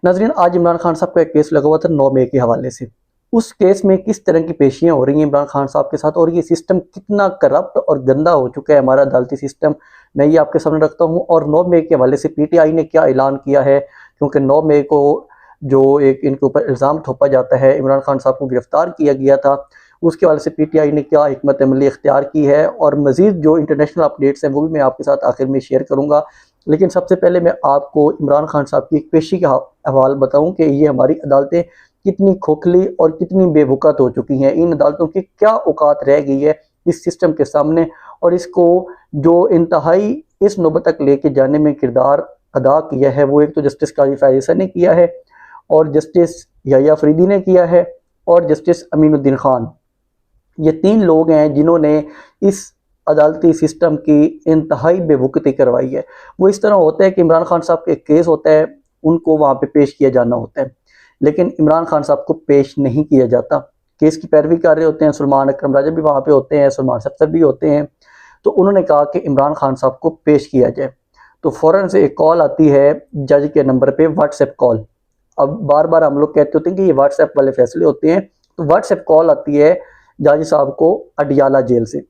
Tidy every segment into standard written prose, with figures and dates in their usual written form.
नाज़रीन, आज इमरान खान साहब का एक केस लगा हुआ था 9 मई के हवाले से। उस केस में किस तरह की पेशियाँ हो रही हैं इमरान खान साहब के साथ और ये सिस्टम कितना करप्ट और गंदा हो चुका है हमारा अदालती सिस्टम, मैं ये आपके सामने रखता हूँ। और 9 मई के हवाले से पीटीआई ने क्या ऐलान किया है, क्योंकि 9 मई को जो एक इनके ऊपर इल्ज़ाम थोपा जाता है, इमरान खान साहब को गिरफ्तार किया गया था, उसके हवाले से पीटीआई ने क्या हिकमत अमली इख्तियार की है और मज़ीद जो इंटरनेशनल अपडेट्स हैं वो भी मैं आपके साथ आखिर में शेयर करूँगा। लेकिन सबसे पहले मैं आपको इमरान खान साहब की एक पेशी का अहवाल बताऊं कि ये हमारी अदालतें कितनी खोखली और कितनी बेवकूफ़ हो चुकी हैं। इन अदालतों की क्या औकात रह गई है इस सिस्टम के सामने, और इसको जो इंतहाई इस नौबत तक लेके जाने में किरदार अदा किया है वो एक तो जस्टिस काजी फैज़ ने किया है, और जस्टिस याह्या अफरीदी ने किया है, और जस्टिस अमीनुद्दीन खान। ये 3 लोग हैं जिन्होंने इस अदालती सिस्टम की इंतहाई बेवकूफ़ी करवाई है। वो इस तरह होता है कि इमरान खान साहब का एक केस होता है, उनको वहाँ पे पेश किया जाना होता है, लेकिन इमरान खान साहब को पेश नहीं किया जाता। केस की पैरवी कर रहे होते हैं, सलमान अकरम राजा भी वहाँ पे होते हैं, सलमान सफ्तर भी होते हैं। तो उन्होंने कहा कि इमरान खान साहब को पेश किया जाए, तो फ़ौरन से एक कॉल आती है जज के नंबर पर, व्हाट्सएप कॉल। अब बार बार हम लोग कहते होते हैं कि ये व्हाट्सएप वाले फैसले होते हैं, तो व्हाट्सएप कॉल आती है जज साहब को अडियाला जेल से।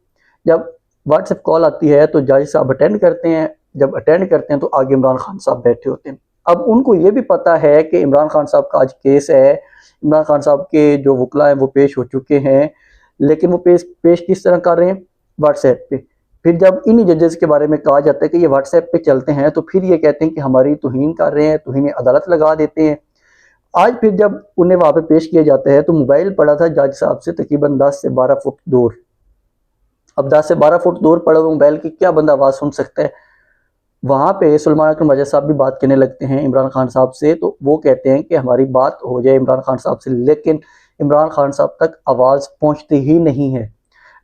जब व्हाट्सएप कॉल आती है तो जज साहब अटेंड करते हैं। जब अटेंड करते हैं तो आगे इमरान खान साहब बैठे होते हैं। अब उनको ये भी पता है कि इमरान खान साहब का आज केस है, इमरान खान साहब के जो वकला हैं वो पेश हो चुके हैं, लेकिन वो पेश किस तरह कर रहे हैं, व्हाट्सएप पे। फिर जब इन्हीं जजेस के बारे में कहा जाता है कि ये व्हाट्सएप पे चलते हैं, तो फिर ये कहते हैं कि हमारी तौहीन कर रहे हैं, तौहीन अदालत लगा देते हैं। आज फिर जब उन्हें वहाँ पे पेश किया जाता है तो मोबाइल पड़ा था जज साहब से तकरीबन 10 से 12 फुट दूर। अब 10 से 12 फुट दूर पड़े हुए मोबाइल की क्या बंदा आवाज़ सुन सकता है। वहाँ पे सलमान अकरम राजा साहब भी बात करने लगते हैं इमरान खान साहब से, तो वो कहते हैं कि हमारी बात हो जाए इमरान खान साहब से, लेकिन इमरान खान साहब तक आवाज़ पहुँचती ही नहीं है।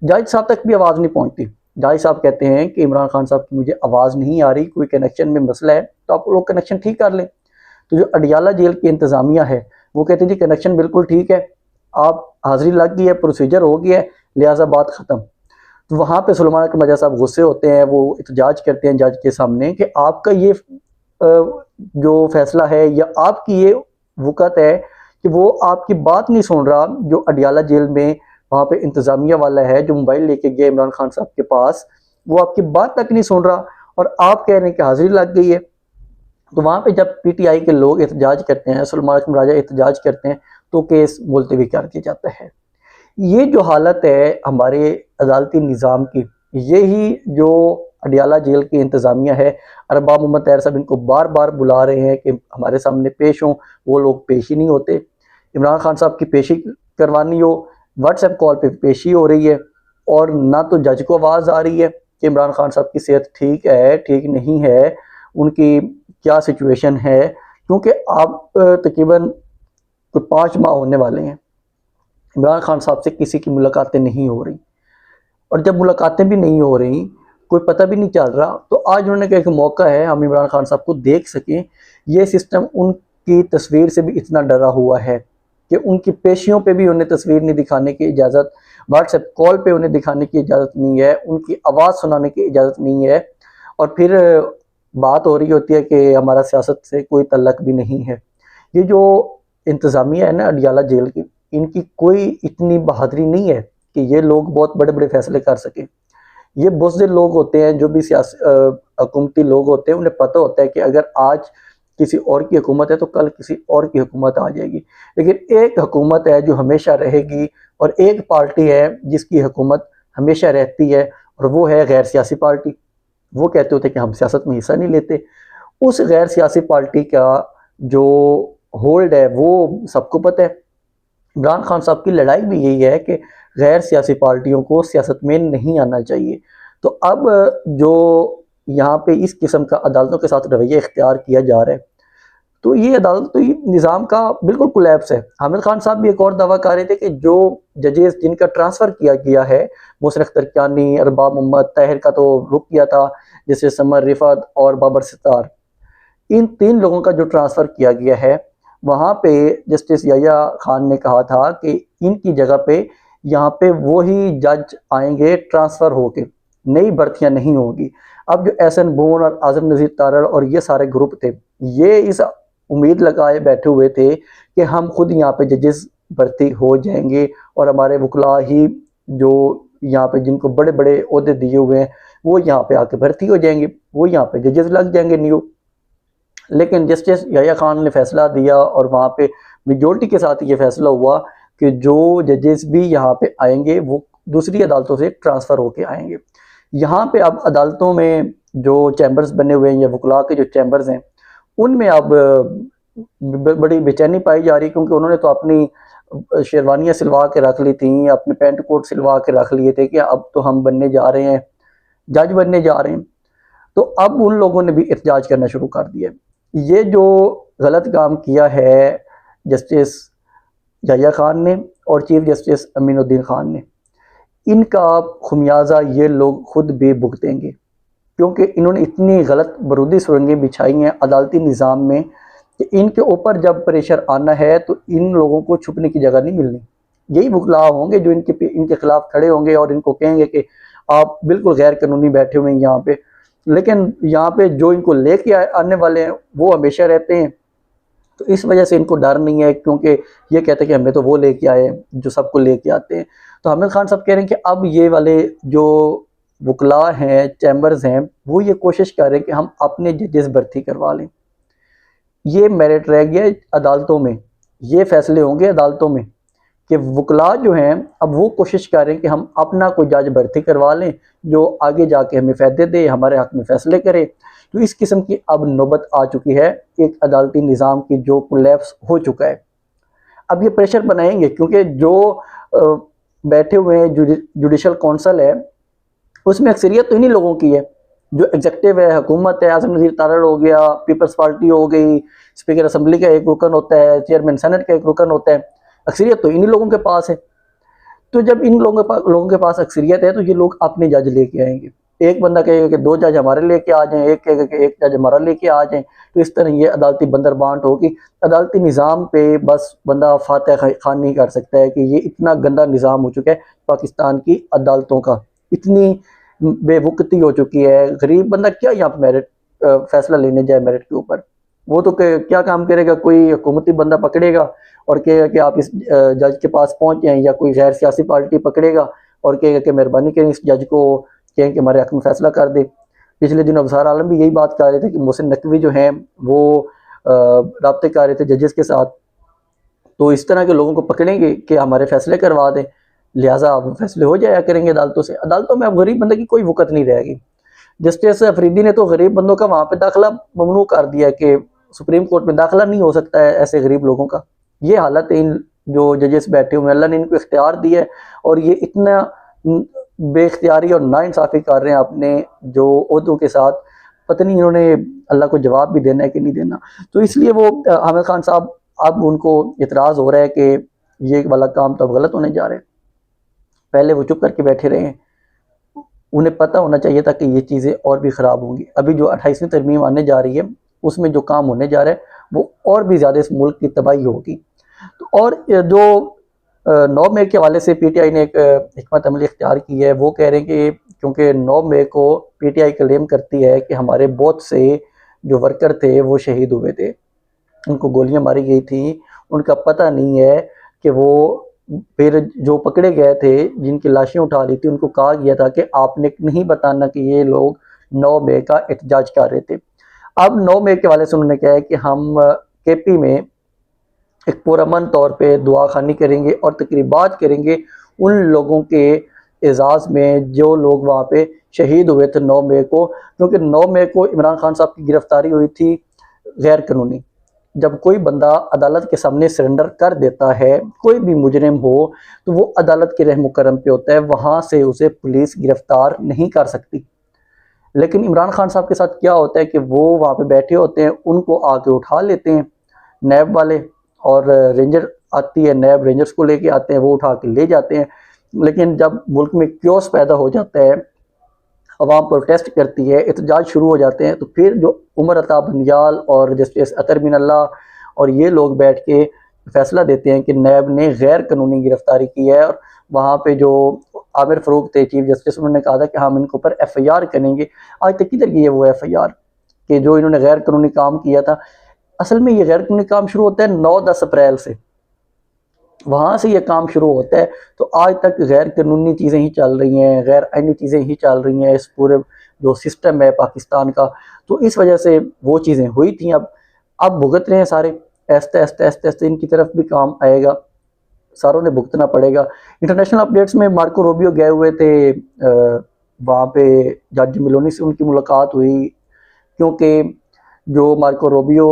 जज साहब तक भी आवाज़ नहीं पहुँचती। जज साहब कहते हैं कि इमरान खान साहब की मुझे आवाज़ नहीं आ रही, कोई कनेक्शन में मसला है, तो आप लोग कनेक्शन ठीक कर लें। तो जो अडियाला जेल की इंतज़ामिया है वो कहते हैं जी कनेक्शन बिल्कुल ठीक है, आप हाज़िरी लग गई है, प्रोसीजर हो गया है, लिहाजा बात ख़त्म। तो वहाँ पे सलमान अकरम राजा साहब गुस्से होते हैं, वो एहतजाज करते हैं जज के सामने कि आपका ये जो फैसला है या आपकी ये वक़्त है कि वो आपकी बात नहीं सुन रहा। जो अडियाला जेल में वहाँ पे इंतज़ामिया वाला है जो मोबाइल लेके गया इमरान खान साहब के पास, वो आपकी बात तक नहीं सुन रहा और आप कह रहे हैं कि हाज़िरी लग गई है। तो वहाँ पे जब पीटीआई के लोग एहतजाज करते हैं, सलमान अकरम राजा एहतजाज करते हैं, तो केस मुलतवी कर दिया जाता है। ये जो हालत है हमारे अदालती निज़ाम की, यही जो अडियाला जेल की इंतज़ामिया है, अरबाब मोहम्मद तैयर साहब इनको बार बार बुला रहे हैं कि हमारे सामने पेश हों, वो लोग पेश ही नहीं होते। इमरान खान साहब की पेशी करवानी हो, व्हाट्सएप कॉल पे पेशी हो रही है, और ना तो जज को आवाज़ आ रही है कि इमरान खान साहब की सेहत ठीक है, ठीक नहीं है, उनकी क्या सिचुएशन है, क्योंकि आप तकरीबन 5 माह होने वाले हैं इमरान खान साहब से किसी की मुलाकातें नहीं हो रही, और जब मुलाकातें भी नहीं हो रही, कोई पता भी नहीं चल रहा, तो आज उन्होंने कहा एक मौका है हम इमरान खान साहब को देख सकें। ये सिस्टम उनकी तस्वीर से भी इतना डरा हुआ है कि उनकी पेशियों पे भी उन्हें तस्वीर नहीं दिखाने की इजाज़त, व्हाट्सएप कॉल पे उन्हें दिखाने की इजाज़त नहीं है, उनकी आवाज़ सुनाने की इजाज़त नहीं है, और फिर बात हो रही होती है कि हमारा सियासत से कोई तल्लक भी नहीं है। ये जो इंतज़ामिया है ना अडियाला जेल की, इनकी कोई इतनी बहादुरी नहीं है कि ये लोग बहुत बड़े बड़े फैसले कर सकें। ये बुज़दिल लोग होते हैं, जो भी हुकूमती लोग होते हैं, उन्हें पता होता है कि अगर आज किसी और की हुकूमत है तो कल किसी और की हुकूमत आ जाएगी, लेकिन एक हुकूमत है जो हमेशा रहेगी, और एक पार्टी है जिसकी हुकूमत हमेशा रहती है, और वो है गैर सियासी पार्टी। वो कहते होते हैं कि हम सियासत में हिस्सा नहीं लेते। उस गैर सियासी पार्टी का जो होल्ड है वो सबको पता है। इमरान खान साहब की लड़ाई भी यही है कि गैर सियासी पार्टियों को सियासत में नहीं आना चाहिए। तो अब जो यहाँ पे इस किस्म का अदालतों के साथ रवैया इख्तियार किया जा रहा है, तो ये अदालती निज़ाम का बिल्कुल कोलैप्स है। हामिद खान साहब भी एक और दावा कर रहे थे कि जो जजेस जिनका ट्रांसफ़र किया गया है, मोहसिन अख्तर कियानी, अरबाब मोहम्मद ताहिर का तो रुक किया था, जैसे समर रिफत और बाबर सितार, इन 3 लोगों का जो ट्रांसफ़र किया गया है, वहाँ पे जस्टिस याह्या खान ने कहा था कि इनकी जगह पे यहाँ पे वही जज आएंगे ट्रांसफ़र होके, नई भर्तियाँ नहीं होंगी। अब जो एहसन बोन और आज़म नज़ीर तारड़ और ये सारे ग्रुप थे, ये इस उम्मीद लगाए बैठे हुए थे कि हम खुद यहाँ पे जजेस भर्ती हो जाएंगे और हमारे वकला ही जो यहाँ पे जिनको बड़े बड़े ओहदे दिए हुए हैं वो यहाँ पे आके भर्ती हो जाएंगे, वो यहाँ पे जजेस लग जाएंगे न्यू। लेकिन जस्टिस याह्या खान ने फैसला दिया और वहाँ पे मेजोरिटी के साथ ये फैसला हुआ कि जो जजेस भी यहाँ पे आएंगे वो दूसरी अदालतों से ट्रांसफ़र होके आएंगे। यहाँ पे अब अदालतों में जो चैम्बर्स बने हुए हैं या वकला के जो चैम्बर्स हैं उनमें अब बड़ी बेचैनी पाई जा रही, क्योंकि उन्होंने तो अपनी शेरवानियाँ सिलवा के रख ली थी, अपने पेंट कोट सिलवा के रख लिए थे कि अब तो हम बनने जा रहे हैं, जज बनने जा रहे हैं। तो अब उन लोगों ने भी एहतजाज करना शुरू कर दिया। ये जो गलत काम किया है जस्टिस याह्या खान ने और चीफ जस्टिस अमीनुद्दीन खान ने, इनका खुमियाजा ये लोग खुद भी भुगतेंगे, क्योंकि इन्होंने इतनी गलत बरूदी सुरंगें बिछाई हैं अदालती निज़ाम में कि इनके ऊपर जब प्रेशर आना है तो इन लोगों को छुपने की जगह नहीं मिलनी। यही वकला होंगे जो इनके खिलाफ खड़े होंगे और इनको कहेंगे कि आप बिल्कुल गैर कानूनी बैठे हुए हैं यहाँ पे, लेकिन यहाँ पे जो इनको लेके आने वाले हैं वो हमेशा रहते हैं। तो इस वजह से इनको डर नहीं है, क्योंकि ये कहते हैं कि हमें तो वो लेके आए जो सबको लेके आते हैं। तो हामिद खान साहब कह रहे हैं कि अब ये वाले जो वकला हैं, चैम्बर्स हैं, वो ये कोशिश कर रहे हैं कि हम अपने जजेस भर्ती करवा लें। ये मेरिट रह गया अदालतों में, ये फैसले होंगे अदालतों में कि वकला जो हैं अब वो कोशिश कर रहे हैं कि हम अपना कोई जज भर्ती करवा लें जो आगे जाके हमें फ़ायदे दे, हमारे हक़ में फ़ैसले करे। तो इस किस्म की अब नौबत आ चुकी है एक अदालती निज़ाम की जो कोलैप्स हो चुका है। अब ये प्रेशर बनाएंगे, क्योंकि जो बैठे हुए हैं जुडिशल कौंसल है उसमें अक्सरियत तो इन्हीं लोगों की है। जो एग्जेक्टिव है, हुकूमत है, आज़म नज़ीर तारड़ हो गया, पीपल्स पार्टी हो गई, स्पीकर असम्बली का एक रुकन होता है, चेयरमैन सेनेट का एक रुकन होता है, अक्सरियत तो इन्हीं लोगों के पास है। तो जब इन लोगों के पास अक्सरियत है तो ये लोग अपने जज लेके आएंगे। एक बंदा कहेगा कि 2 जज हमारे लेके आ जाएं, एक कहेगा कि 1 जज हमारा लेके आ जाएं। तो इस तरह ये अदालती बंदरबांट होगी। अदालती निज़ाम पे बस बंदा फातह खान नहीं कर सकता है कि ये इतना गंदा निज़ाम हो चुका है पाकिस्तान की अदालतों का, इतनी बेवकूफ़ी हो चुकी है। गरीब बंदा क्या यहाँ पर मेरिट फैसला लेने जाए मेरिट के ऊपर, वो तो क्या काम करेगा, कोई हुकूमती बंदा पकड़ेगा और कहेगा कि आप इस जज के पास पहुँच जाएँ, या कोई गैर सियासी पार्टी पकड़ेगा और कहेगा कि मेहरबानी करें इस जज को कहें कि हमारे हक़ में फ़ैसला कर दे। पिछले दिनों अबसार आलम भी यही बात कर रहे थे कि मोहसिन नकवी जो हैं वो राब्ते कर रहे थे जजेस के साथ, तो इस तरह के लोगों को पकड़ेंगे कि हमारे फ़ैसले करवा दें, लिहाजा अब फैसले हो जाया करेंगे अदालतों से। अदालतों में अब गरीब बंदे की कोई वक़्त नहीं रहेगी। जस्टिस अफरीदी ने तो गरीब बंदों का वहाँ पे दाखिला ममनू कर दिया कि सुप्रीम कोर्ट में दाखिला नहीं हो सकता है ऐसे गरीब लोगों का। ये हालत है इन जो जजेस बैठे हुए हैं, अल्लाह ने इनको इख्तियार दिया है और ये इतना बेख्तियारी और नाइंसाफ़ी कर रहे हैं अपने जो ओहदों के साथ, पता नहीं इन्होंने अल्लाह को जवाब भी देना है कि नहीं देना। तो इसलिए वो हामिद खान साहब अब उनको इतराज़ हो रहा है कि ये वाला काम तो अब गलत होने जा रहे हैं। पहले वो चुप करके बैठे रहे हैं, उन्हें पता होना चाहिए था कि ये चीज़ें और भी ख़राब होंगी। अभी जो 28वीं तरमीम आने जा रही है उसमें जो काम होने जा रहा है वो और भी ज़्यादा इस मुल्क की तबाही होगी। तो और जो 9 मई के हवाले से पीटीआई ने एक हिकमत अमली इख्तियार की है, वो कह रहे हैं कि क्योंकि 9 मई को पीटीआई क्लेम करती है कि हमारे बहुत से जो वर्कर थे वो शहीद हुए थे, उनको गोलियां मारी गई थी, उनका पता नहीं है कि वो फिर जो पकड़े गए थे जिनकी लाशें उठा ली थी उनको कहा गया था कि आपने नहीं बताना कि ये लोग 9 मई का एहतजाज कर रहे थे। अब 9 मई के वाले से उन्होंने कहा है कि हम केपी में एक पुरअमन तौर पे दुआ खानी करेंगे और तकरीबात करेंगे उन लोगों के एजाज़ में जो लोग वहाँ पे शहीद हुए थे 9 मई को, क्योंकि 9 मई को इमरान खान साहब की गिरफ्तारी हुई थी गैर कानूनी। जब कोई बंदा अदालत के सामने सरेंडर कर देता है, कोई भी मुजरिम हो, तो वो अदालत के रहम करम पे होता है, वहाँ से उसे पुलिस गिरफ्तार नहीं कर सकती। लेकिन इमरान खान साहब के साथ क्या होता है कि वो वहाँ पे बैठे होते हैं, उनको आके उठा लेते हैं नैब वाले, और रेंजर आती है, नैब रेंजर्स को लेके आते हैं, वो उठा के ले जाते हैं। लेकिन जब मुल्क में क्योस पैदा हो जाता है, अवाम प्रोटेस्ट करती है, एहतजाज शुरू हो जाते हैं, तो फिर जो उमर अता बंदियाल और जस्टिस अतर बिन अल्लाह और ये लोग बैठ के फैसला देते हैं कि नैब ने गैर कानूनी गिरफ्तारी की है। और वहाँ पे जो आमिर फ़ारूक थे चीफ जस्टिस, उन्होंने कहा था कि हम इनके ऊपर FIR करेंगे। आज तक किधर गई है वो FIR कि जो इन्होंने गैर कानूनी काम किया था। असल में ये गैर कानूनी काम शुरू होता है 9-10 अप्रैल से, वहाँ से ये काम शुरू होता है। तो आज तक गैर कानूनी चीज़ें ही चल रही हैं, गैर आईनी चीज़ें ही चल रही हैं इस पूरे जो सिस्टम है पाकिस्तान का। तो इस वजह से वो चीज़ें हुई थी, अब भुगत रहे हैं सारे। ऐसे ऐसे ऐसे ऐसे इनकी तरफ भी काम आएगा, सारों ने भुगतना पड़ेगा। इंटरनेशनल अपडेट्स में मार्को रूबियो गए हुए थे, वहाँ पे जॉर्जिया मेलोनी से उनकी मुलाकात हुई, क्योंकि जो मार्को रूबियो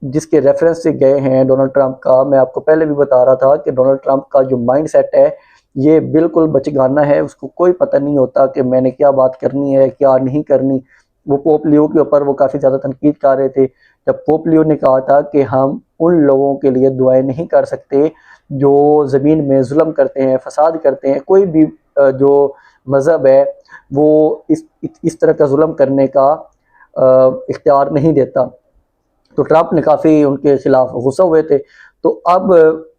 जिसके रेफरेंस से गए हैं डोनाल्ड ट्रंप का, मैं आपको पहले भी बता रहा था कि डोनाल्ड ट्रंप का जो माइंड सेट है ये बिल्कुल बचगाना है। उसको कोई पता नहीं होता कि मैंने क्या बात करनी है क्या नहीं करनी। वो पोप लियो के ऊपर वो काफ़ी ज़्यादा तनकीद कर रहे थे, जब पोप लियो ने कहा था कि हम उन लोगों के लिए दुआएं नहीं कर सकते जो ज़मीन में जुल्म करते हैं, फसाद करते हैं। कोई भी जो मज़हब है वो इस तरह का जुल्म करने का इख्तियार नहीं देता। तो ट्रंप ने काफ़ी उनके खिलाफ गुस्सा हुए थे, तो अब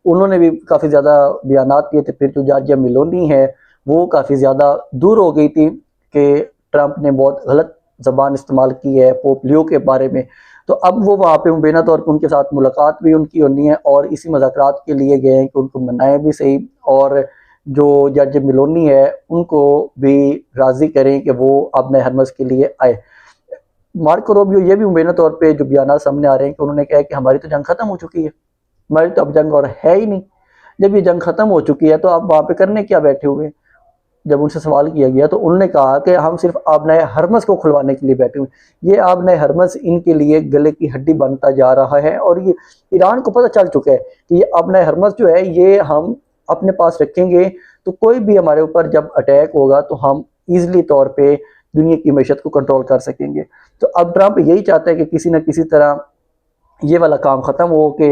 उन्होंने भी काफ़ी ज़्यादा बयानात किए थे। फिर जो जॉर्जिया मेलोनी है वो काफ़ी ज़्यादा दूर हो गई थी कि ट्रंप ने बहुत गलत ज़बान इस्तेमाल की है पोप लियो के बारे में। तो अब वो वहाँ पे मुबैना तौर पर उनके साथ मुलाकात भी उनकी होनी है और इसी मज़ाकरात के लिए गए हैं कि उनको मनाएं भी सही, और जो जॉर्जिया मेलोनी है उनको भी राज़ी करें कि वो अपने हरमज़ के लिए आए। मार्को रूबियो ये भी मुबैना तौर पे जो बयान सामने आ रहे हैं कि उन्होंने कहा कि हमारी तो जंग खत्म हो चुकी है, हमारी तो अब जंग और है ही नहीं। जब ये जंग खत्म हो चुकी है तो आप वहाँ पे करने क्या बैठे हुए। जब उनसे सवाल किया गया तो उन्होंने कहा कि हम सिर्फ आबनाए हरमज़ को खुलवाने के लिए बैठे हुए। ये आबनाए हरमज़ इनके लिए गले की हड्डी बनता जा रहा है, और ये ईरान को पता चल चुका है कि ये आबनाए हरमज़ जो है ये हम अपने पास रखेंगे तो कोई भी हमारे ऊपर जब अटैक होगा तो हम ईजिली तौर पर दुनिया की मैशत को कंट्रोल कर सकेंगे। तो अब ट्रंप यही चाहता है कि किसी न किसी तरह ये वाला काम ख़त्म हो कि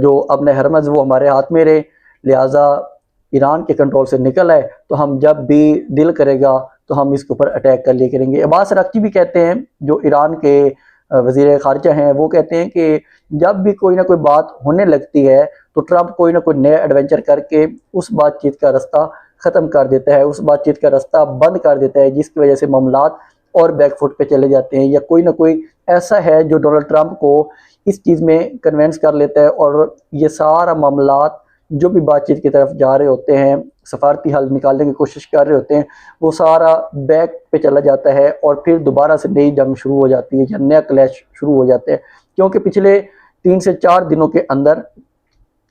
जो अपने हरमज़ वो हमारे हाथ में रहे, लिहाजा ईरान के कंट्रोल से निकल आए तो हम जब भी दिल करेगा तो हम इसके ऊपर अटैक कर लिया करेंगे। अब्बास अराग़ची भी कहते हैं, जो ईरान के वज़ीर ख़ारजा हैं, वो कहते हैं कि जब भी कोई ना कोई बात होने लगती है तो ट्रंप कोई ना कोई नया एडवेंचर करके उस बातचीत का रास्ता ख़त्म कर देता है, उस बातचीत का रास्ता बंद कर देता है, जिसकी वजह से मामलात और बैकफुट पे चले जाते हैं। या कोई ना कोई ऐसा है जो डोनाल्ड ट्रंप को इस चीज़ में कन्वेंस कर लेता है और ये सारा मामलात जो भी बातचीत की तरफ जा रहे होते हैं, सफारती हल निकालने की कोशिश कर रहे होते हैं, वो सारा बैक पे चला जाता है और फिर दोबारा से नई जंग शुरू हो जाती है या नया क्लैश शुरू हो जाते हैं। क्योंकि पिछले 3 से 4 दिनों के अंदर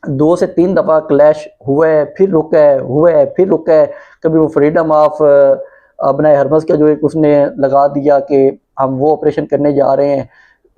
2 से 3 दफ़ा क्लैश हुआ है, फिर रुका है, हुआ है, फिर रुका है। कभी वो फ्रीडम ऑफ अपना हरमज़ का जो एक उसने लगा दिया कि हम वो ऑपरेशन करने जा रहे हैं।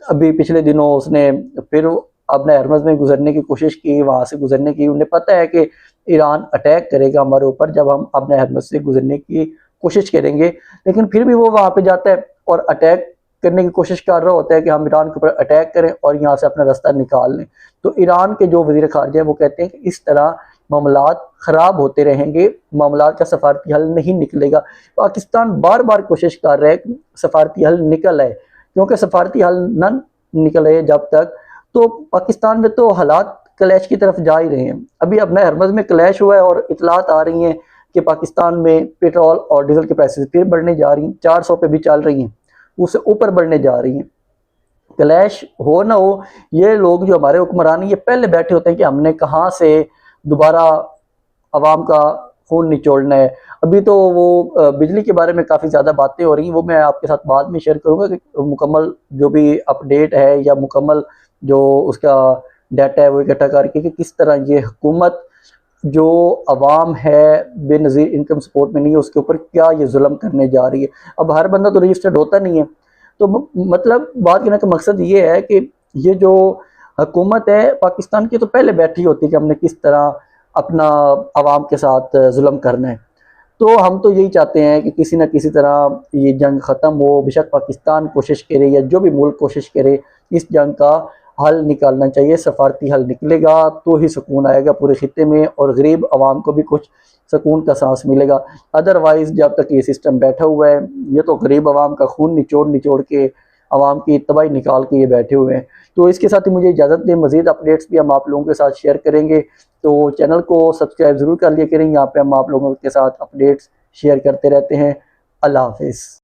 अभी पिछले दिनों उसने फिर अपना हरमज़ में गुजरने की कोशिश की, वहाँ से गुजरने की। उन्हें पता है कि ईरान अटैक करेगा हमारे ऊपर जब हम अपने हरमज़ से गुजरने की कोशिश करेंगे, लेकिन फिर भी वो वहाँ पे जाता है और अटैक करने की कोशिश कर रहा होता है कि हम ईरान के ऊपर अटैक करें और यहाँ से अपना रास्ता निकाल लें। तो ईरान के जो वज़ीर ख़ारजा हैं वो कहते हैं कि इस तरह मामलात ख़राब होते रहेंगे, मामलात का सफारती हल नहीं निकलेगा। पाकिस्तान बार बार कोशिश कर रहा है कि सफारती हल निकल आए, क्योंकि सफारती हल न निकल आए जब तक, तो पाकिस्तान में तो हालात क्लैश की तरफ जा ही रहे हैं। अभी अपना हरमज़ में क्लैश हुआ है और इतलात आ रही हैं कि पाकिस्तान में पेट्रोल और डीजल की प्राइसेस फिर बढ़ने जा रही हैं, 400 पे भी चल रही हैं, उससे ऊपर बढ़ने जा रही हैं। क्लैश हो ना हो, ये लोग जो हमारे हुक्मरान ये पहले बैठे होते हैं कि हमने कहाँ से दोबारा आवाम का खून निचोड़ना है। अभी तो वो बिजली के बारे में काफ़ी ज़्यादा बातें हो रही हैं, वो मैं आपके साथ बाद में शेयर करूँगा कि मुकम्मल जो भी अपडेट है या मुकम्मल जो उसका डाटा है वो इकट्ठा करके कि किस तरह ये हुकूमत जो अवाम है बेनज़ीर इनकम सपोर्ट में नहीं है उसके ऊपर क्या ये जुल्म करने जा रही है। अब हर बंदा तो रजिस्टर्ड होता नहीं है, तो मतलब बात कहने का मकसद ये है कि ये जो हुकूमत है पाकिस्तान की तो पहले बैठी होती है कि हमने किस तरह अपना अवाम के साथ जुल्म करना है। तो हम तो यही चाहते हैं कि किसी न किसी तरह ये जंग ख़त्म हो। बेशक पाकिस्तान कोशिश करे या जो भी मुल्क कोशिश करे, इस जंग का हल निकालना चाहिए। सफारती हल निकलेगा तो ही सुकून आएगा पूरे खित्ते में और गरीब आवाम को भी कुछ सुकून का सांस मिलेगा। अदरवाइज़ जब तक ये सिस्टम बैठा हुआ है, ये तो गरीब आवाम का खून निचोड़ निचोड़ के आवाम की तबाही निकाल के ये बैठे हुए हैं। तो इसके साथ ही मुझे इजाज़त दें, मज़ीद अपडेट्स भी हम आप लोगों के साथ शेयर करेंगे, तो चैनल को सब्सक्राइब ज़रूर कर लिया करें। यहाँ पे हम आप लोगों के साथ अपडेट्स शेयर करते रहते हैं। अल्लाह हाफ़िज़।